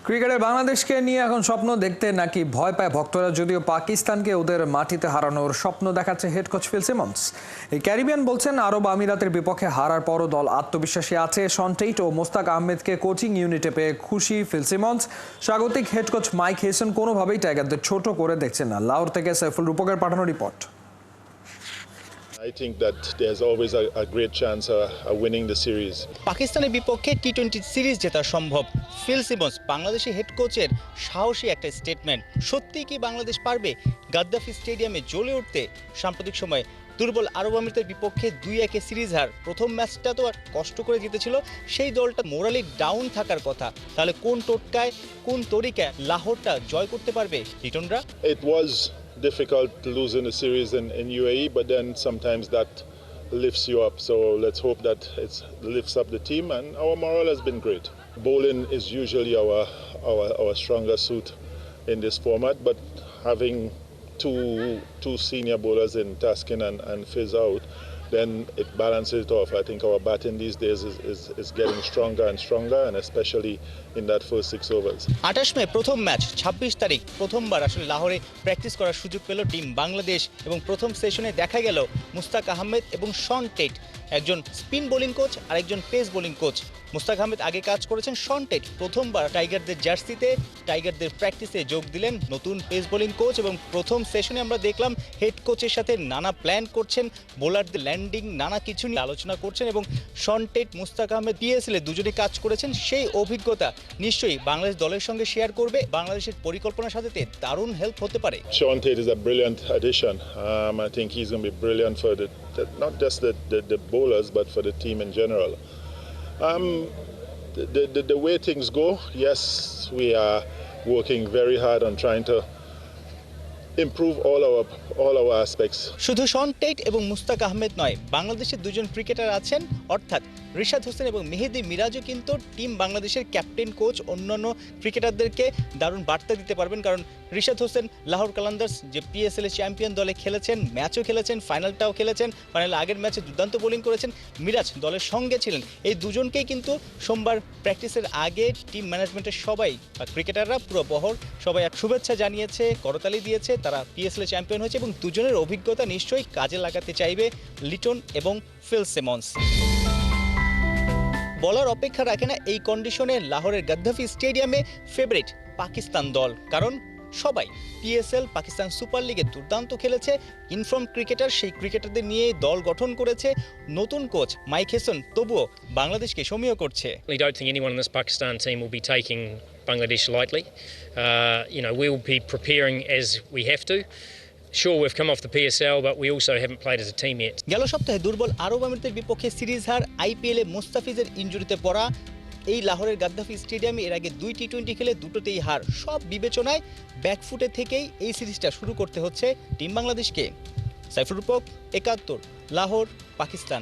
ক্রিকেটে বাংলাদেশকে নিয়ে এখন স্বপ্ন দেখতে নাকি ভয় পায় ভক্তরা, যদিও পাকিস্তানকে ওদের মাটিতে হারানোর স্বপ্ন দেখাচ্ছে হেড কোচ ফিল সিমন্স। এই ক্যারিবিয়ান বলছেন আরব আমিরাতের বিপক্ষে হারার পরও দল আত্মবিশ্বাসী আছে। শন টেইট ও মোস্তাক আহমেদকে কোচিং ইউনিটে পেয়ে খুশি ফিল সিমন্স। স্বাগতিক হেড কোচ মাইক হেসন কোনোভাবেই টাইগারদের ছোট করে দেখছেন না। লাহোর থেকে সাইফুল রূপকের পাঠানো report. I think that there's always a great chance of winning the series. পাকিস্তানের বিপক্ষে টি-20 সিরিজ জেতা সম্ভব। ফিল সিমন্স বাংলাদেশি হেড কোচের সাহসী একটা স্টেটমেন্ট। সত্যিই কি বাংলাদেশ পারবে গাদ্দাফি স্টেডিয়ামে জ্বলে উঠতে? সাম্প্রতিক সময়ে দুর্বল আরব আমিরাতের বিপক্ষে 2-1 সিরিজ হার। প্রথম ম্যাচটা তো আর কষ্ট করে জিতেছিল, সেই দলটা মোরালি ডাউন থাকার কথা। তাহলে কোন টোটকায়, কোন তরিকায় লাহোরটা জয় করতে পারবে লিটনরা? It was difficult to lose in the series in UAE, but then sometimes that lifts you up. So let's hope that it lifts up the team, and our morale has been great. Bowling is usually our stronger suit in this format, but having two senior bowlers in Taskin and Fizz out, then it balances it off. I think our batting these days is getting stronger and stronger, and especially in that first 6 overs. 28 মে প্রথম match, 26 তারিখ প্রথমবার আসলে লাহোরে practice করার সুযোগ পেল team Bangladesh. এবং প্রথম সেশনে দেখা গেল মুস্তাক আহমেদ এবং শন টেইট, একজন স্পিন বোলিং কোচ আর একজন pace bowling coach. Mushtaq Ahmed আগে কাজ করেছেন, শন টেইট প্রথমবার টাইগারদের জার্সিতে টাইগারদের প্র্যাকটিসে যোগ দিলেন নতুন পেস বোলিং কোচ। এবং প্রথম সেশনে আমরা দেখলাম হেড কোচের সাথে নানা প্ল্যান করছেন, বোলারদের ল্যান্ডিং নানা কিছু নিয়ে আলোচনা করছেন। এবং শন টেইট, মুস্তাক আহমেদ পিএসএলে দুজনে কাজ করেছেন, সেই অভিজ্ঞতা নিশ্চয়ই বাংলাদেশ দলের সঙ্গে শেয়ার করবে। বাংলাদেশের পরিকল্পনা সাজাতে দারুণ হেল্প হতে পারে। Sean Tate is a brilliant addition. I think he's going to be brilliant for not just the bowlers, but for the team in general. The way things go, yes, we are working very hard on trying to improve all our aspects. শুধু শন Tait এবং মুস্তাক আহমেদ নয়, বাংলাদেশের দুজন cricketer আছেন, অর্থাৎ রিশাদ হোসেন এবং মেহেদী মিরাজও কিন্তু team বাংলাদেশের ক্যাপ্টেন কোচ অন্যান্য ক্রিকেটারদেরকে দারুণ বার্তা দিতে পারবেন। কারণ রিশাদ হোসেন লাহোর কালান্দার্স যে পিএসএল চ্যাম্পিয়ন দলে খেলেছেন, ম্যাচও খেলেছেন, ফাইনালটাও খেলেছেন, ফাইনাল আগের ম্যাচে দুর্দান্ত বোলিং করেছেন। মিরাজ দলের সঙ্গে ছিলেন। এই দুজনকেই কিন্তু সোমবার প্র্যাকটিসের আগে টিম ম্যানেজমেন্টের সবাই ক্রিকেটাররা পুরো বহর সবাই এক শুভেচ্ছা জানিয়েছে, করতালি দিয়েছে। তারা পিএসএল চ্যাম্পিয়ন হয়েছে এবং দুজনের অভিজ্ঞতা নিশ্চয়ই কাজে লাগাতে চাইবে লিটন এবং ফিল সিমন্স। বলার অপেক্ষা রাখে না এই কন্ডিশনে লাহোরের গাদ্দাফি স্টেডিয়ামে ফেভারিট পাকিস্তান দল। কারণ সবাই পিএসএল, পাকিস্তান সুপার লিগে দুর্দান্ত খেলেছে। ইনফর্ম ক্রিকেটার, সেই ক্রিকেটারদের নিয়ে দল গঠন করেছে নতুন কোচ মাইক হেসন, তবুও বাংলাদেশকে সমীহ করছে। I don't think anyone in this Pakistan team will be taking Bangladesh lightly. We'll be preparing as we have to. Sure, we've come off the PSL, but we also haven't played as a team yet. গেল সপ্তাহে দুর্বল আরব আমিরাতের বিপক্ষে series হার, আইপিএলে মুস্তাফিজের ইনজুরিতে পড়া, এই লাহোরের গাদ্দাফি স্টেডিয়ামে এর আগে 2 টি-20 খেলে দুটোতেই হার। সব বিবেচনায় ব্যাকফুটে থেকেই এই সিরিজটা শুরু করতে হচ্ছে টিম বাংলাদেশকে। সাইফুল রূপক, 71, লাহোর, পাকিস্তান।